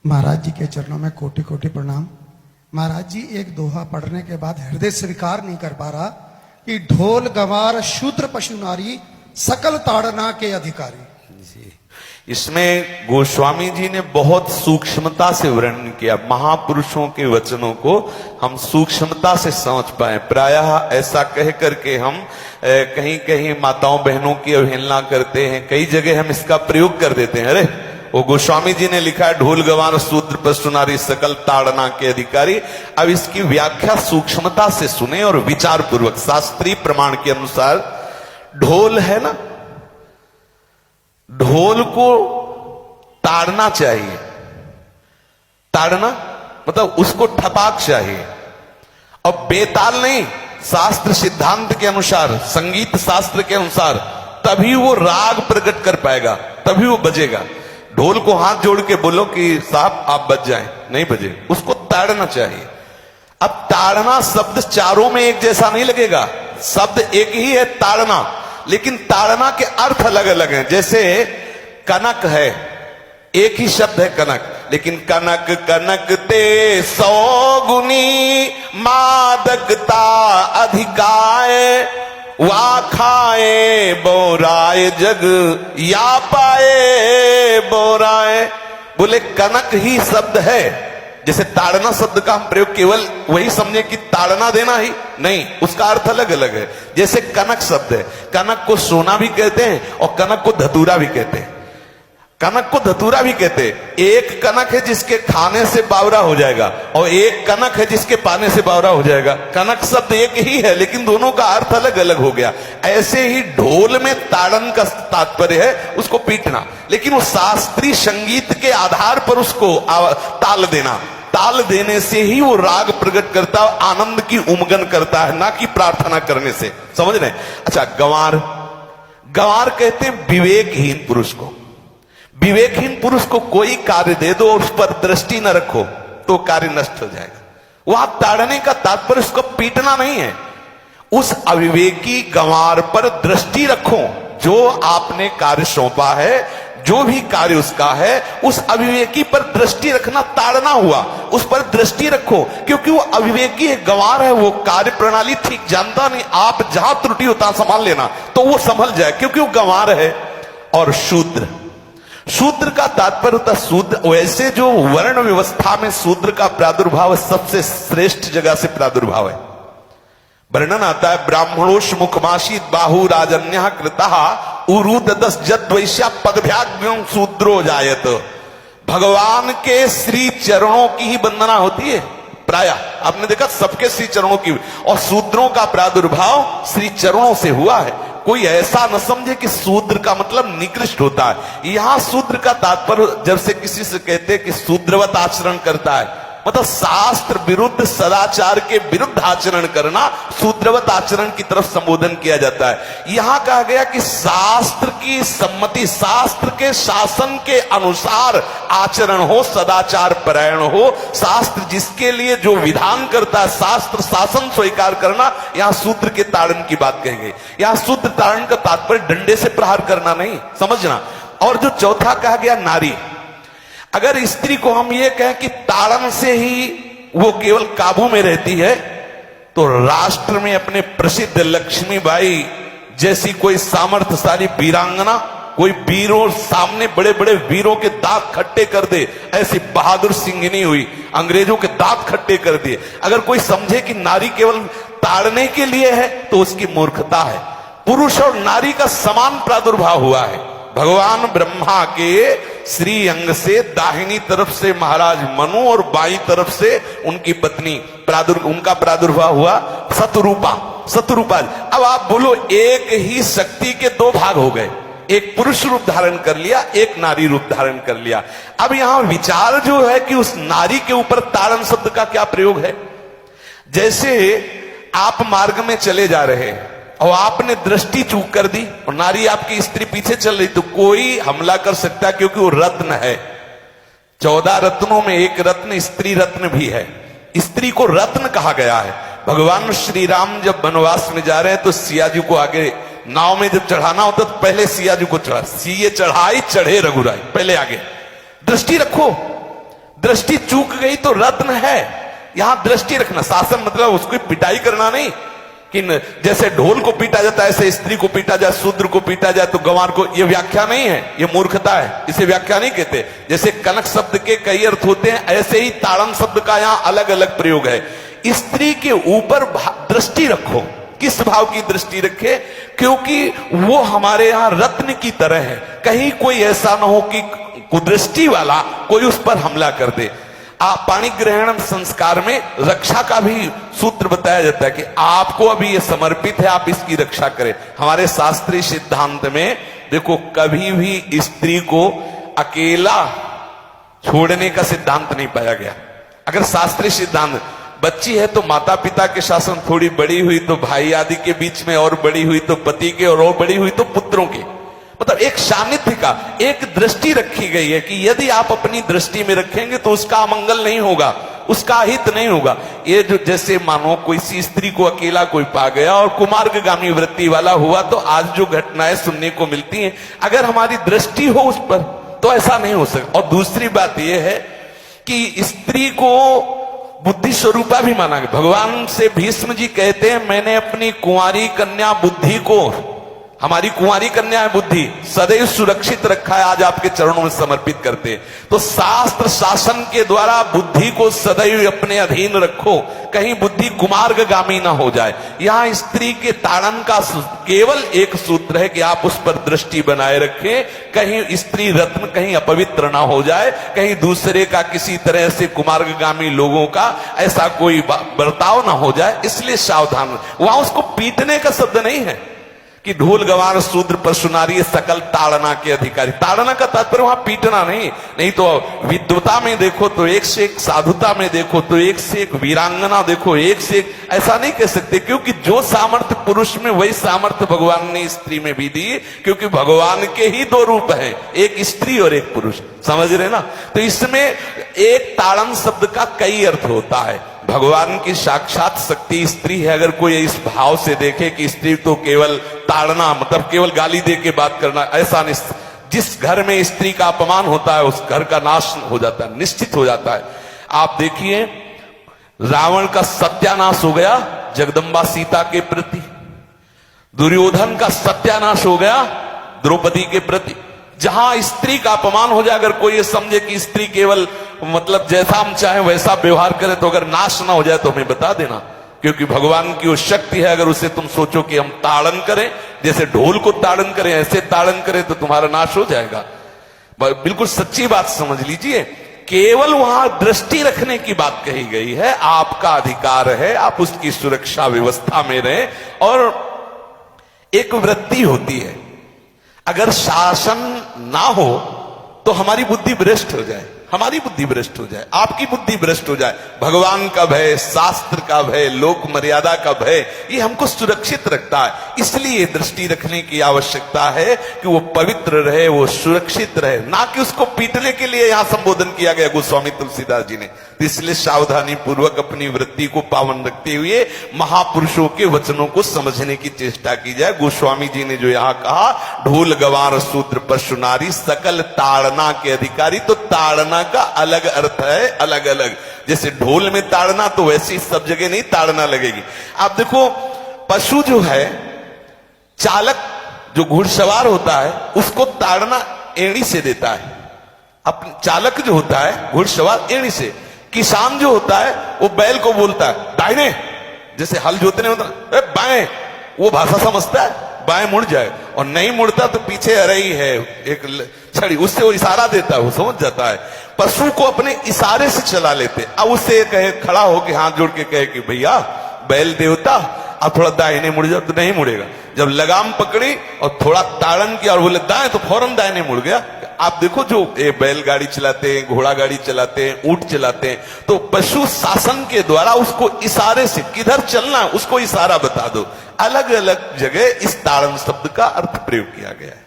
महाराज जी के चरणों में कोटि कोटि प्रणाम। महाराज जी एक दोहा पढ़ने के बाद हृदय स्वीकार नहीं कर पा रहा कि ढोल गवार शूद्र पशु नारी सकल ताड़ना के अधिकारी। जी, इसमें गोस्वामी जी ने बहुत सूक्ष्मता से वर्णन किया। महापुरुषों के वचनों को हम सूक्ष्मता से समझ पाए। प्रायः ऐसा कह करके हम कहीं कहीं माताओं बहनों की अवहेलना करते हैं, कई जगह हम इसका प्रयोग कर देते हैं। अरे वो गोस्वामी जी ने लिखा है ढोल गवार शूद्र पशु नारी सकल ताड़ना के अधिकारी। अब इसकी व्याख्या सूक्ष्मता से सुने और विचार पूर्वक। शास्त्रीय प्रमाण के अनुसार ढोल है ना, ढोल को ताड़ना चाहिए। ताड़ना मतलब उसको ठपाक चाहिए और बेताल नहीं। शास्त्र सिद्धांत के अनुसार, संगीत शास्त्र के अनुसार तभी वो राग प्रकट कर पाएगा, तभी वो बजेगा। ढोल को हाथ जोड़ के बोलो कि साहब आप बज जाएं, नहीं बजे, उसको ताड़ना चाहिए। अब ताड़ना शब्द चारों में एक जैसा नहीं लगेगा। शब्द एक ही है ताड़ना, लेकिन ताड़ना के अर्थ अलग अलग हैं। जैसे कनक है, एक ही शब्द है कनक, लेकिन कनक कनक ते 100 गुनी मादकता अधिकाय वा खाए बोराए जग या पाए बोराए। बोले कनक ही शब्द है। जैसे ताड़ना शब्द का हम प्रयोग केवल वही समझे कि ताड़ना देना ही नहीं, उसका अर्थ अलग अलग है। जैसे कनक शब्द है, कनक को सोना भी कहते हैं और कनक को धतूरा भी कहते हैं। कनक को धतूरा भी कहते हैं। एक कनक है जिसके खाने से बावरा हो जाएगा और एक कनक है जिसके पाने से बावरा हो जाएगा। कनक शब्द एक ही है, लेकिन दोनों का अर्थ अलग अलग हो गया। ऐसे ही ढोल में ताड़न का तात्पर्य है उसको पीटना, लेकिन वो शास्त्रीय संगीत के आधार पर उसको ताल देना। ताल देने से ही वो राग प्रकट करता है, आनंद की उमगन करता है, ना कि प्रार्थना करने से। समझ रहे? अच्छा, गंवार, गंवार कहते हैं विवेकहीन पुरुष को। विवेकहीन पुरुष को कोई कार्य दे दो और उस पर दृष्टि न रखो तो कार्य नष्ट हो जाएगा। वहां ताड़ने का तात्पर्य उसको पीटना नहीं है। उस अविवेकी गंवार पर दृष्टि रखो। जो आपने कार्य सौंपा है, जो भी कार्य उसका है, उस अविवेकी पर दृष्टि रखना ताड़ना हुआ। उस पर दृष्टि रखो, क्योंकि वो अविवेकी है, गंवार है, वो कार्य प्रणाली ठीक जानता नहीं। आप जहां त्रुटि होता संभाल लेना तो वो संभल जाए, क्योंकि वो गंवार है। और शूद्र, शूद्र का तात्पर्य होता है शूद्र। वैसे जो वर्ण व्यवस्था में शूद्र का प्रादुर्भाव सबसे श्रेष्ठ जगह से प्रादुर्भाव है। वर्णन आता है ब्राह्मणोष मुखमाशी बाहु राजन्य कृता उरुद 10 जत वैश्या पगभ्याग्यं शूद्रो जायत। भगवान के श्री चरणों की ही वंदना होती है। प्राय आपने देखा सबके श्री चरणों की, और शूद्रों का प्रादुर्भाव श्री चरणों से हुआ है। कोई ऐसा न समझे कि शूद्र का मतलब निकृष्ट होता है। यहां शूद्र का तात्पर्य जब से किसी से कहते हैं कि शूद्रवत आचरण करता है, मतलब शास्त्र विरुद्ध, सदाचार के विरुद्ध आचरण करना, शूद्रवत आचरण की तरफ संबोधन किया जाता है। यहां कहा गया कि शास्त्र की सम्मति, शास्त्र के शासन के अनुसार आचरण हो, सदाचार परायण हो। शास्त्र जिसके लिए जो विधान करता है, शास्त्र शासन स्वीकार करना, यहां शूद्र के ताड़न की बात कही गई। यहां शूद्र ताड़न का तात्पर्य डंडे से प्रहार करना नहीं, समझना। और जो चौथा कहा गया नारी, अगर स्त्री को हम ये कहें कि ताड़न से ही वो केवल काबू में रहती है, तो राष्ट्र में अपने प्रसिद्ध लक्ष्मीबाई जैसी कोई सामर्थ्यशाली वीरांगना, कोई वीरों सामने बड़े बड़े वीरों के दांत खट्टे कर दे, ऐसी बहादुर सिंहनी हुई, अंग्रेजों के दांत खट्टे कर दिए। अगर कोई समझे कि नारी केवल ताड़ने के लिए है तो उसकी मूर्खता है। पुरुष और नारी का समान प्रादुर्भाव हुआ है। भगवान ब्रह्मा के श्री अंग से दाहिनी तरफ से महाराज मनु और बाईं तरफ से उनकी पत्नी उनका प्रादुर्भाव हुआ शतरूपा। शतरूपा, अब आप बोलो एक ही शक्ति के दो भाग हो गए, एक पुरुष रूप धारण कर लिया, एक नारी रूप धारण कर लिया। अब यहां विचार जो है कि उस नारी के ऊपर ताड़न शब्द का क्या प्रयोग है। जैसे आप मार्ग में चले जा रहे हैं और आपने दृष्टि चूक कर दी और नारी आपकी स्त्री पीछे चल रही, तो कोई हमला कर सकता है, क्योंकि वो रत्न है। 14 रत्नों में एक रत्न स्त्री रत्न भी है। स्त्री को रत्न कहा गया है। भगवान श्री राम जब वनवास में जा रहे हैं तो सिया जी को आगे नाव में जब चढ़ाना होता तो पहले सिया जी को चढ़ा, सीए चढ़ाई चढ़े रघुराई, पहले आगे। दृष्टि रखो, दृष्टि चूक गई तो रत्न है। यहां दृष्टि रखना, शासन मतलब उसको पिटाई करना नहीं कि जैसे ढोल को पीटा जाता है ऐसे स्त्री को पीटा जाए, शूद्र को पीटा जाए तो गंवार को, ये व्याख्या नहीं है, ये मूर्खता है, इसे व्याख्या नहीं कहते। जैसे कनक शब्द के कई अर्थ होते हैं, ऐसे ही ताड़न शब्द का यहां अलग अलग प्रयोग है। स्त्री के ऊपर दृष्टि रखो। किस भाव की दृष्टि रखे? क्योंकि वो हमारे यहां रत्न की तरह है, कहीं कोई ऐसा ना हो कि कुदृष्टि वाला कोई उस पर हमला कर दे। आप पाणी ग्रहण संस्कार में रक्षा का भी सूत्र बताया जाता है कि आपको अभी ये समर्पित है, आप इसकी रक्षा करें। हमारे शास्त्रीय सिद्धांत में देखो, कभी भी स्त्री को अकेला छोड़ने का सिद्धांत नहीं पाया गया। अगर शास्त्रीय सिद्धांत, बच्ची है तो माता पिता के शासन, थोड़ी बड़ी हुई तो भाई आदि के बीच में, और बड़ी हुई तो पति के, और बड़ी हुई तो पुत्रों के, मतलब एक सानिध्य का एक दृष्टि रखी गई है कि यदि आप अपनी दृष्टि में रखेंगे तो उसका अमंगल नहीं होगा, उसका हित नहीं होगा। ये जो जैसे मानो कोई सी स्त्री को अकेला कोई पा गया और कुमार्गामी वृत्ति वाला हुआ, तो आज जो घटनाएं सुनने को मिलती हैं, अगर हमारी दृष्टि हो उस पर तो ऐसा नहीं हो सकता। और दूसरी बात यह है कि स्त्री को बुद्धि स्वरूपा भी माना गया। भगवान से भीष्म जी कहते हैं, मैंने अपनी कुंवारी कन्या बुद्धि को, हमारी कुंवारी कन्या है बुद्धि, सदैव सुरक्षित रखा है, आज आपके चरणों में समर्पित करते हैं। तो शास्त्र शासन के द्वारा बुद्धि को सदैव अपने अधीन रखो, कहीं बुद्धि कुमार्गामी ना हो जाए। यहां स्त्री के ताड़न का केवल एक सूत्र है कि आप उस पर दृष्टि बनाए रखें, कहीं स्त्री रत्न कहीं अपवित्र ना हो जाए, कहीं दूसरे का किसी तरह से कुमार्गामी लोगों का ऐसा कोई बर्ताव ना हो जाए, इसलिए सावधान। वहां उसको पीटने का शब्द नहीं है कि ढोल गवार शूद्र पशु नारी सकल ताड़ना के अधिकारी। ताड़ना का तात्पर्य वहां पीटना नहीं तो विद्वता में देखो तो एक से एक, साधुता में देखो तो एक से एक, वीरांगना देखो एक से एक, ऐसा नहीं कह सकते। क्योंकि जो सामर्थ्य पुरुष में वही सामर्थ्य भगवान ने स्त्री में भी दी, क्योंकि भगवान के ही दो रूप हैं, एक स्त्री और एक पुरुष, समझ रहे ना। तो इसमें एक ताड़न शब्द का कई अर्थ होता है। भगवान की साक्षात शक्ति स्त्री है। अगर कोई इस भाव से देखे कि स्त्री तो केवल ताड़ना, मतलब केवल गाली दे के बात करना, ऐसा नहीं। जिस घर में स्त्री का अपमान होता है उस घर का नाश हो जाता है, निश्चित हो जाता है। आप देखिए, रावण का सत्यानाश हो गया जगदम्बा सीता के प्रति, दुर्योधन का सत्यानाश हो गया द्रौपदी के प्रति। जहां स्त्री का अपमान हो जाए, अगर कोई ये समझे कि स्त्री केवल मतलब जैसा हम चाहे वैसा व्यवहार करे, तो अगर नाश ना हो जाए तो हमें बता देना, क्योंकि भगवान की वो शक्ति है। अगर उसे तुम सोचो कि हम ताड़न करें, जैसे ढोल को ताड़न करें ऐसे ताड़न करें, तो तुम्हारा नाश हो जाएगा। बिल्कुल सच्ची बात समझ लीजिए। केवल वहां दृष्टि रखने की बात कही गई है, आपका अधिकार है, आप उसकी सुरक्षा व्यवस्था में रहें। और एक वृत्ति होती है, अगर शासन ना हो तो हमारी बुद्धि भ्रष्ट हो जाए, हमारी बुद्धि भ्रष्ट हो जाए, आपकी बुद्धि भ्रष्ट हो जाए। भगवान का भय, शास्त्र का भय, लोक मर्यादा का भय, ये हमको सुरक्षित रखता है। इसलिए दृष्टि रखने की आवश्यकता है कि वो पवित्र रहे, वो सुरक्षित रहे, ना कि उसको पीटने के लिए यहां संबोधन किया गया गोस्वामी तुलसीदास जी ने। इसलिए सावधानी पूर्वक अपनी वृत्ति को पावन रखते हुए महापुरुषों के वचनों को समझने की चेष्टा की जाए। गोस्वामी जी ने जो यहां कहा, ढोल गवार शूद्र पशु नारी सकल ताड़ना के अधिकारी, तो ताड़ना का अलग अर्थ है, अलग अलग। जैसे ढोल में ताड़ना, तो वैसे सब जगह नहीं ताड़ना लगेगी। आप देखो, पशु जो है, चालक जो घुड़सवार होता है उसको ताड़ना एड़ी से देता है। अपने चालक जो होता है घुड़सवार एड़ी से, किसान जो होता है वो बैल को बोलता है दाहिने, जैसे हल जोतने होता है बाएं, वो भाषा समझता है, बाएं मुड़ जाए, और नहीं मुड़ता तो पीछे अरई है एक छड़ी, उससे वो इशारा देता है, वो समझ जाता है। पशु को अपने इशारे से चला लेते। अब उससे कहे, खड़ा होकर हाथ जोड़ के कहे कि भैया बैल देवता अब थोड़ा दाहिने मुड़ जाओ, तो नहीं मुड़ेगा। जब लगाम पकड़ी और थोड़ा ताड़न किया और बोले दाएं, तो फौरन दाहिने मुड़ गया। आप देखो, जो बैलगाड़ी चलाते हैं, घोड़ा गाड़ी चलाते हैं, ऊंट चलाते हैं, तो पशु शासन के द्वारा उसको इशारे से किधर चलना है उसको इशारा बता दो। अलग अलग जगह इस ताड़न शब्द का अर्थ प्रयोग किया गया है।